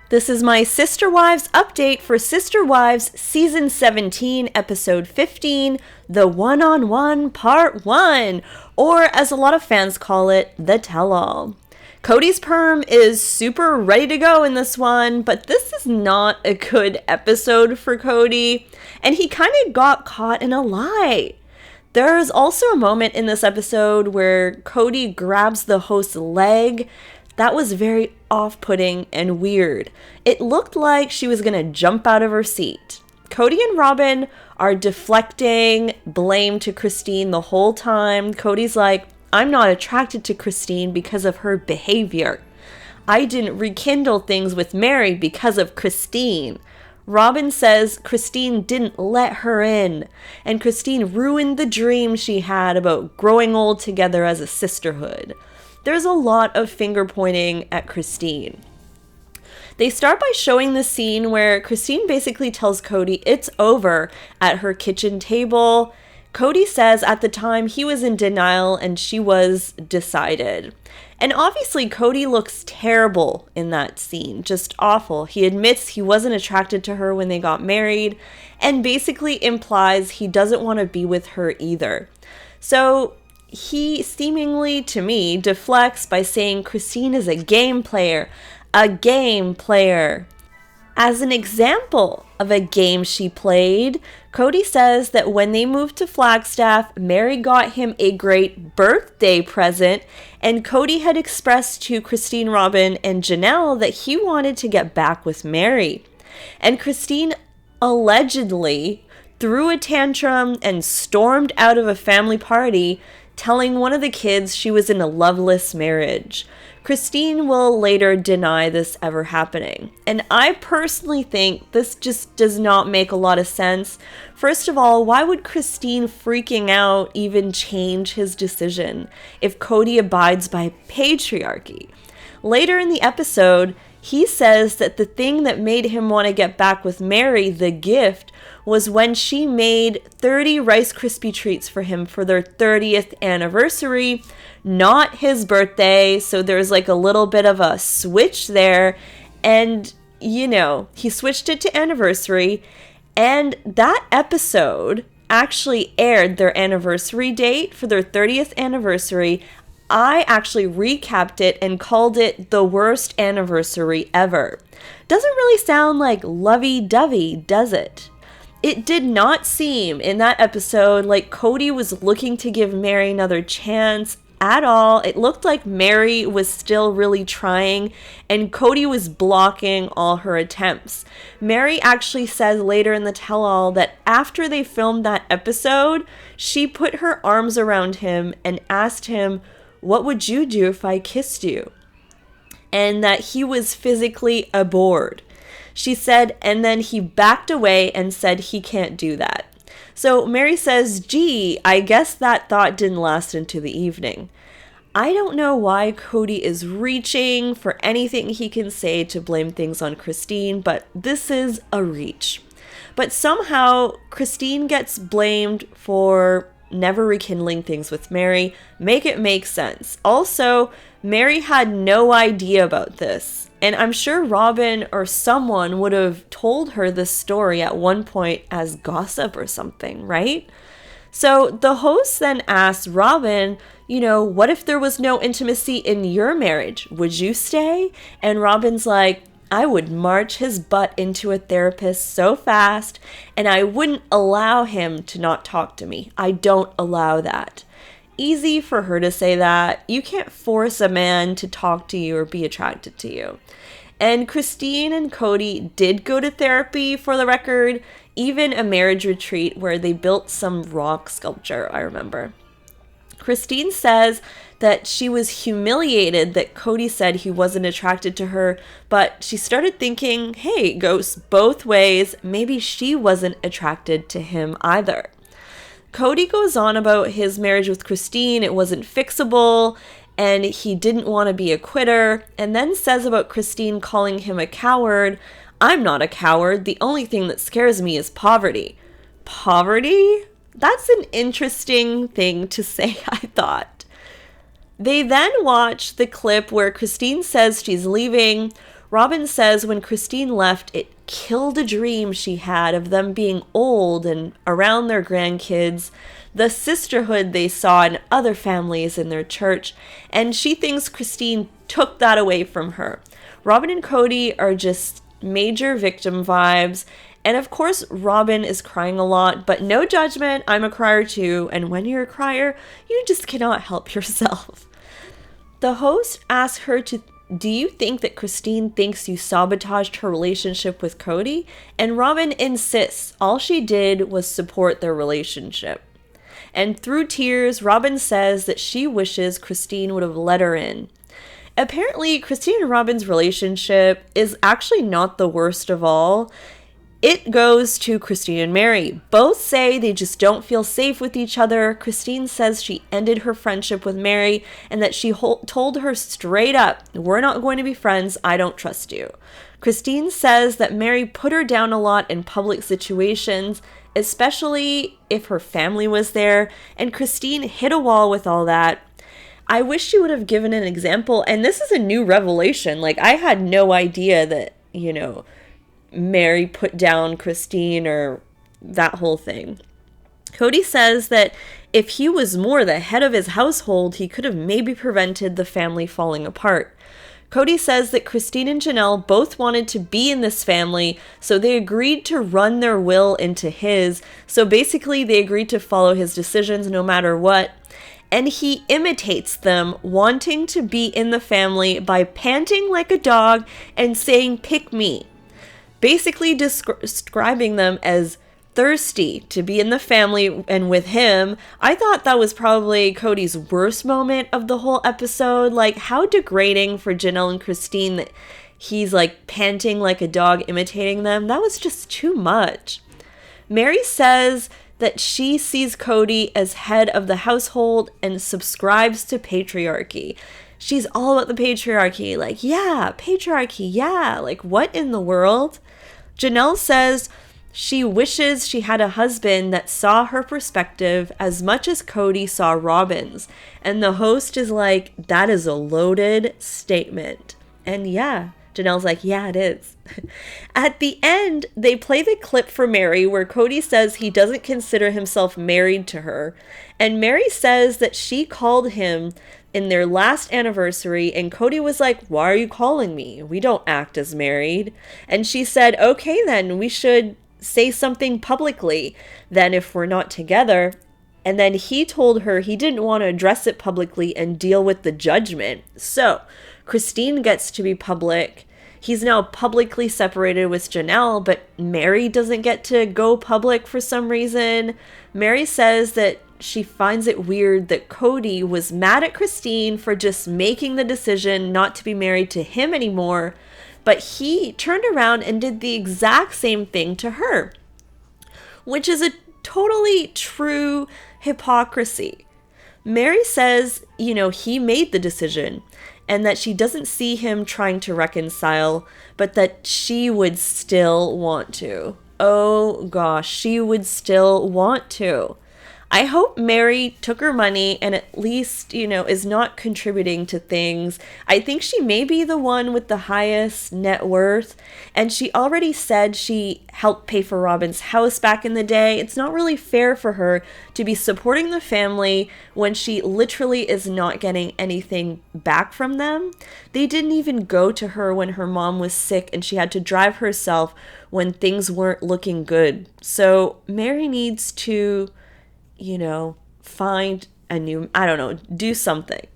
This is my Sister Wives update for Sister Wives Season 17, Episode 15, The One-on-One Part 1, or as a lot of fans call it, The Tell-All. Kody's perm is super ready to go in this one, but this is not a good episode for Kody, and he kind of got caught in a lie. There's also a moment in this episode where Kody grabs the host's leg. That was very off-putting and weird. It looked like she was gonna jump out of her seat. Kody and Robyn are deflecting blame to Christine the whole time. Kody's like, I'm not attracted to Christine because of her behavior. I didn't rekindle things with Meri because of Christine. Robyn says Christine didn't let her in, and Christine ruined the dream she had about growing old together as a sisterhood. There's a lot of finger pointing at Christine. They start by showing the scene where Christine basically tells Kody it's over at her kitchen table. Kody says at the time he was in denial and she was decided. And obviously Kody looks terrible in that scene, just awful. He admits he wasn't attracted to her when they got married and basically implies he doesn't want to be with her either. So he seemingly, to me, deflects by saying Christine is a game player. A game player. As an example of a game she played, Kody says that when they moved to Flagstaff, Meri got him a great birthday present, and Kody had expressed to Christine, Robyn, and Janelle that he wanted to get back with Meri. And Christine allegedly threw a tantrum and stormed out of a family party, telling one of the kids she was in a loveless marriage. Christine will later deny this ever happening. And I personally think this just does not make a lot of sense. First of all, why would Christine freaking out even change his decision if Kody abides by patriarchy? Later in the episode, he says that the thing that made him want to get back with Meri, the gift, was when she made 30 Rice Krispie treats for him for their 30th anniversary, not his birthday. So there's like a little bit of a switch there. And, you know, he switched it to anniversary. And that episode actually aired their anniversary date for their 30th anniversary. I actually recapped it and called it the worst anniversary ever. Doesn't really sound like lovey-dovey, does it? It did not seem in that episode like Kody was looking to give Meri another chance at all. It looked like Meri was still really trying and Kody was blocking all her attempts. Meri actually says later in the tell-all that after they filmed that episode, she put her arms around him and asked him, "What would you do if I kissed you?" And that he was physically aboard. She said, and then he backed away and said he can't do that. So Meri says, gee, I guess that thought didn't last into the evening. I don't know why Kody is reaching for anything he can say to blame things on Christine, but this is a reach. But somehow Christine gets blamed for never rekindling things with Meri. Make it make sense. Also, Meri had no idea about this. And I'm sure Robyn or someone would have told her this story at one point as gossip or something, right? So the host then asks Robyn, you know, what if there was no intimacy in your marriage? Would you stay? And Robyn's like, I would march his butt into a therapist so fast, and I wouldn't allow him to not talk to me. I don't allow that. Easy for her to say that. You can't force a man to talk to you or be attracted to you. And Christine and Kody did go to therapy, for the record, even a marriage retreat where they built some rock sculpture, I remember. Christine says that she was humiliated that Kody said he wasn't attracted to her, but she started thinking, hey, it goes both ways. Maybe she wasn't attracted to him either. Kody goes on about his marriage with Christine. It wasn't fixable, and he didn't want to be a quitter, and then says about Christine calling him a coward, I'm not a coward. The only thing that scares me is poverty. Poverty? That's an interesting thing to say, I thought. They then watch the clip where Christine says she's leaving. Robyn says when Christine left, it killed a dream she had of them being old and around their grandkids, the sisterhood they saw in other families in their church, and she thinks Christine took that away from her. Robyn and Kody are just major victim vibes, and of course Robyn is crying a lot, but no judgment, I'm a crier too, and when you're a crier, you just cannot help yourself. The host asks her do you think that Christine thinks you sabotaged her relationship with Kody? And Robyn insists all she did was support their relationship. And through tears, Robyn says that she wishes Christine would have let her in. Apparently, Christine and Robyn's relationship is actually not the worst of all. It goes to Kody and Meri. Both say they just don't feel safe with each other. Christine says she ended her friendship with Meri and that she told her straight up, "We're not going to be friends. I don't trust you." Christine says that Meri put her down a lot in public situations, especially if her family was there, and Christine hit a wall with all that. I wish she would have given an example, and this is a new revelation. Like, I had no idea that, Meri put down Christine or that whole thing. Kody says that if he was more the head of his household, he could have maybe prevented the family falling apart. Kody says that Christine and Janelle both wanted to be in this family, so they agreed to run their will into his. So basically, they agreed to follow his decisions no matter what. And he imitates them, wanting to be in the family by panting like a dog and saying, "Pick me." Basically describing them as thirsty to be in the family and with him. I thought that was probably Kody's worst moment of the whole episode. Like, how degrading for Janelle and Christine that he's like panting like a dog imitating them. That was just too much. Meri says that she sees Kody as head of the household and subscribes to patriarchy. She's all about the patriarchy. Like, yeah, patriarchy, yeah. Like, what in the world? Janelle says she wishes she had a husband that saw her perspective as much as Kody saw Robyn's. And the host is like, that is a loaded statement. And yeah, Janelle's like, yeah, it is. At the end, they play the clip for Meri where Kody says he doesn't consider himself married to her. And Meri says that she called him in their last anniversary, and Kody was like, "Why are you calling me? We don't act as married." And she said, "Okay, then we should say something publicly then if we're not together." And then he told her he didn't want to address it publicly and deal with the judgment. So Christine gets to be public. He's now publicly separated with Janelle, but Meri doesn't get to go public for some reason. Meri says that she finds it weird that Kody was mad at Christine for just making the decision not to be married to him anymore, but he turned around and did the exact same thing to her, which is a totally true hypocrisy. Meri says, he made the decision and that she doesn't see him trying to reconcile, but that she would still want to. Oh gosh, she would still want to. I hope Meri took her money and at least, is not contributing to things. I think she may be the one with the highest net worth. And she already said she helped pay for Robyn's house back in the day. It's not really fair for her to be supporting the family when she literally is not getting anything back from them. They didn't even go to her when her mom was sick and she had to drive herself when things weren't looking good. So Meri needs to find a new, do something.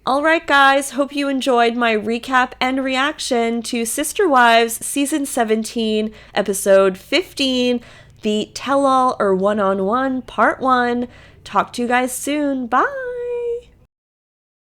All right, guys, hope you enjoyed my recap and reaction to Sister Wives Season 17, Episode 15, the Tell-All or One-on-One Part 1. Talk to you guys soon. Bye!